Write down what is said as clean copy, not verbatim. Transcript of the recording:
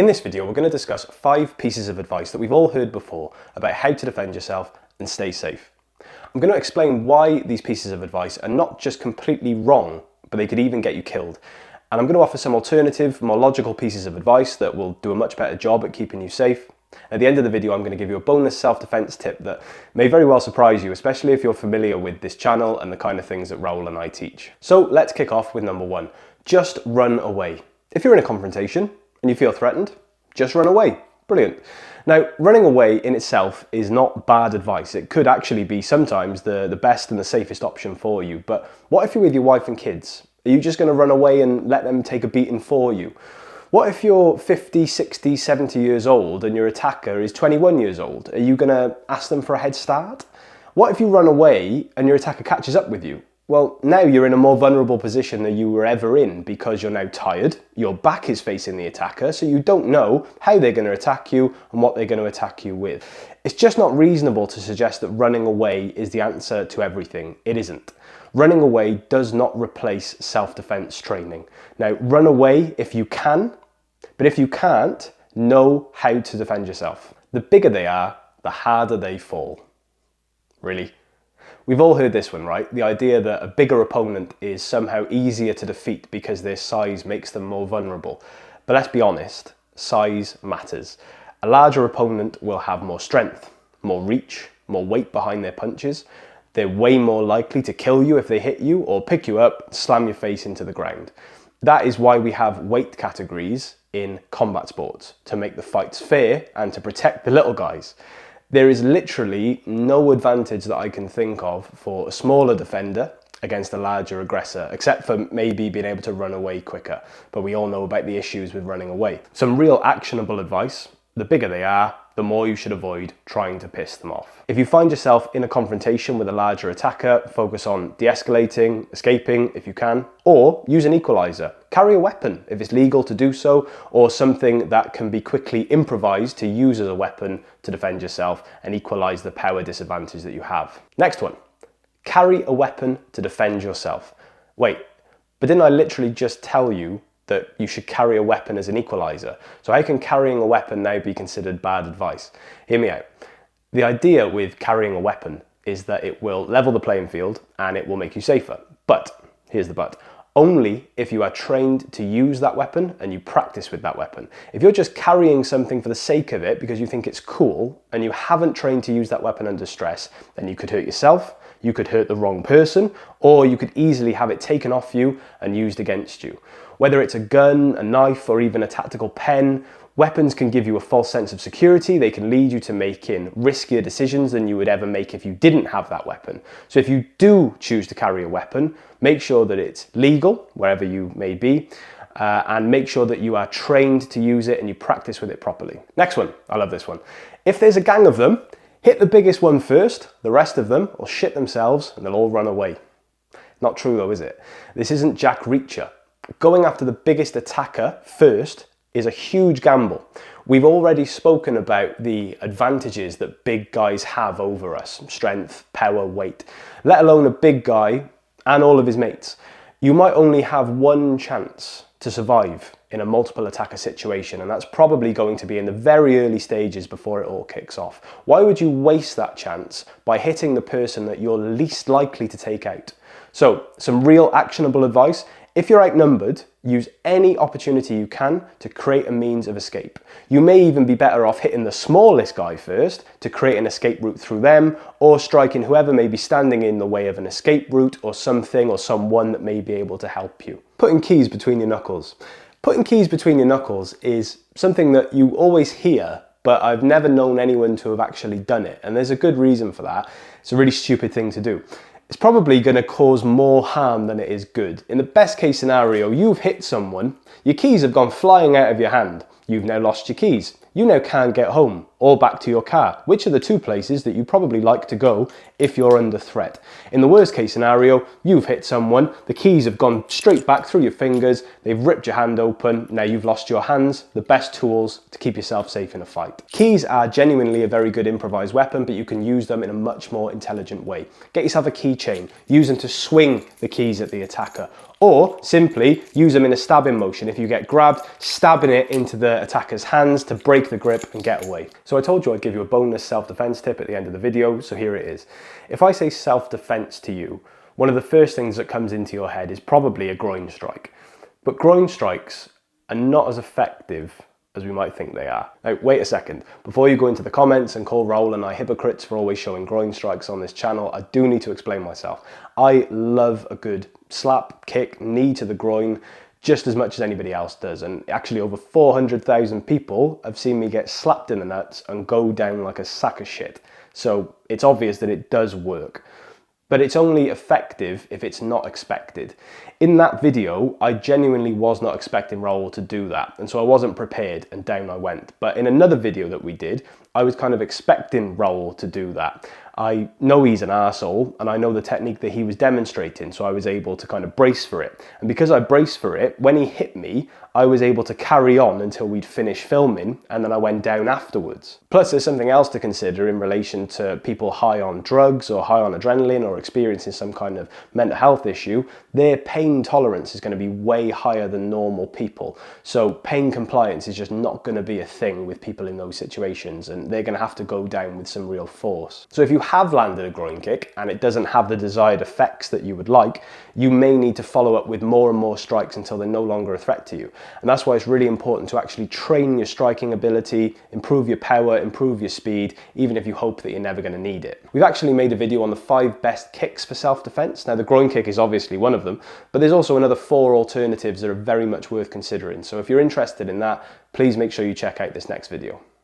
In this video, we're going to discuss 5 pieces of advice that we've all heard before about how to defend yourself and stay safe. I'm going to explain why these pieces of advice are not just completely wrong, but they could even get you killed. And I'm going to offer some alternative, more logical pieces of advice that will do a much better job at keeping you safe. At the end of the video, I'm going to give you a bonus self-defense tip that may very well surprise you, especially if you're familiar with this channel and the kind of things that Raoul and I teach. So let's kick off with number 1. Just run away. If you're in a confrontation and you feel threatened, just run away. Brilliant. Now, running away in itself is not bad advice. It could actually be sometimes the best and the safest option for you. But what if you're with your wife and kids? Are you just going to run away and let them take a beating for you? What if you're 50, 60, 70 years old and your attacker is 21 years old? Are you going to ask them for a head start? What if you run away and your attacker catches up with you? Well, now you're in a more vulnerable position than you were ever in because you're now tired, your back is facing the attacker, so you don't know how they're going to attack you and what they're going to attack you with. It's just not reasonable to suggest that running away is the answer to everything. It isn't. Running away does not replace self-defense training. Now, run away if you can, but if you can't, know how to defend yourself. The bigger they are, the harder they fall. Really? We've all heard this one, right? The idea that a bigger opponent is somehow easier to defeat because their size makes them more vulnerable. But let's be honest, size matters. A larger opponent will have more strength, more reach, more weight behind their punches. They're way more likely to kill you if they hit you or pick you up, slam your face into the ground. That is why we have weight categories in combat sports, to make the fights fair and to protect the little guys. There is literally no advantage that I can think of for a smaller defender against a larger aggressor, except for maybe being able to run away quicker. But we all know about the issues with running away. Some real actionable advice: the bigger they are, the more you should avoid trying to piss them off. If you find yourself in a confrontation with a larger attacker, focus on de-escalating, escaping if you can, or use an equalizer. Carry a weapon if it's legal to do so, or something that can be quickly improvised to use as a weapon to defend yourself and equalize the power disadvantage that you have. Next one, carry a weapon to defend yourself. Wait, but didn't I literally just tell you that you should carry a weapon as an equalizer? So how can carrying a weapon now be considered bad advice? Hear me out. The idea with carrying a weapon is that it will level the playing field and it will make you safer. But, here's the but, only if you are trained to use that weapon and you practice with that weapon. If you're just carrying something for the sake of it because you think it's cool and you haven't trained to use that weapon under stress, then you could hurt yourself, you could hurt the wrong person, or you could easily have it taken off you and used against you. Whether it's a gun, a knife, or even a tactical pen, weapons can give you a false sense of security. They can lead you to making riskier decisions than you would ever make if you didn't have that weapon. So if you do choose to carry a weapon, make sure that it's legal, wherever you may be, and make sure that you are trained to use it and you practice with it properly. Next one, I love this one. If there's a gang of them, hit the biggest one first, the rest of them will shit themselves and they'll all run away. Not true though, is it? This isn't Jack Reacher. Going after the biggest attacker first is a huge gamble. We've already spoken about the advantages that big guys have over us: strength, power, weight, let alone a big guy and all of his mates. You might only have one chance to survive in a multiple attacker situation, and that's probably going to be in the very early stages before it all kicks off. Why would you waste that chance by hitting the person that you're least likely to take out? So, some real actionable advice: if you're outnumbered, use any opportunity you can to create a means of escape. You may even be better off hitting the smallest guy first to create an escape route through them, or striking whoever may be standing in the way of an escape route or something or someone that may be able to help you. Putting keys between your knuckles. Putting keys between your knuckles is something that you always hear, but I've never known anyone to have actually done it, and there's a good reason for that. It's a really stupid thing to do. It's probably going to cause more harm than it is good. In the best case scenario, you've hit someone, your keys have gone flying out of your hand. You've now lost your keys. You now can't get home or back to your car, which are the two places that you probably like to go if you're under threat. In the worst case scenario, you've hit someone, the keys have gone straight back through your fingers, they've ripped your hand open, now you've lost your hands, the best tools to keep yourself safe in a fight. Keys are genuinely a very good improvised weapon, but you can use them in a much more intelligent way. Get yourself a keychain, use them to swing the keys at the attacker, Or simply use them in a stabbing motion. If you get grabbed, stabbing it into the attacker's hands to break the grip and get away. So I told you I'd give you a bonus self-defense tip at the end of the video, so here it is. If I say self-defense to you, one of the first things that comes into your head is probably a groin strike. But groin strikes are not as effective as we might think they are. Now, wait a second. Before you go into the comments and call Raoul and I hypocrites for always showing groin strikes on this channel, I do need to explain myself. I love a good slap, kick, knee to the groin just as much as anybody else does. And actually over 400,000 people have seen me get slapped in the nuts and go down like a sack of shit. So it's obvious that it does work. But it's only effective if it's not expected. In that video, I genuinely was not expecting Raoul to do that, and so I wasn't prepared, and down I went. But in another video that we did, I was kind of expecting Raoul to do that. I know he's an arsehole, and I know the technique that he was demonstrating, so I was able to kind of brace for it. And because I braced for it, when he hit me, I was able to carry on until we'd finished filming, and then I went down afterwards. Plus, there's something else to consider in relation to people high on drugs or high on adrenaline or experiencing some kind of mental health issue. Their pain tolerance is going to be way higher than normal people. So pain compliance is just not going to be a thing with people in those situations, and they're going to have to go down with some real force. So if you have landed a groin kick and it doesn't have the desired effects that you would like, you may need to follow up with more and more strikes until they're no longer a threat to you. And that's why it's really important to actually train your striking ability, improve your power, improve your speed, even if you hope that you're never going to need it. We've actually made a video on the 5 best kicks for self-defense. Now the groin kick is obviously one of them, but there's also another 4 alternatives that are very much worth considering. So if you're interested in that, please make sure you check out this next video.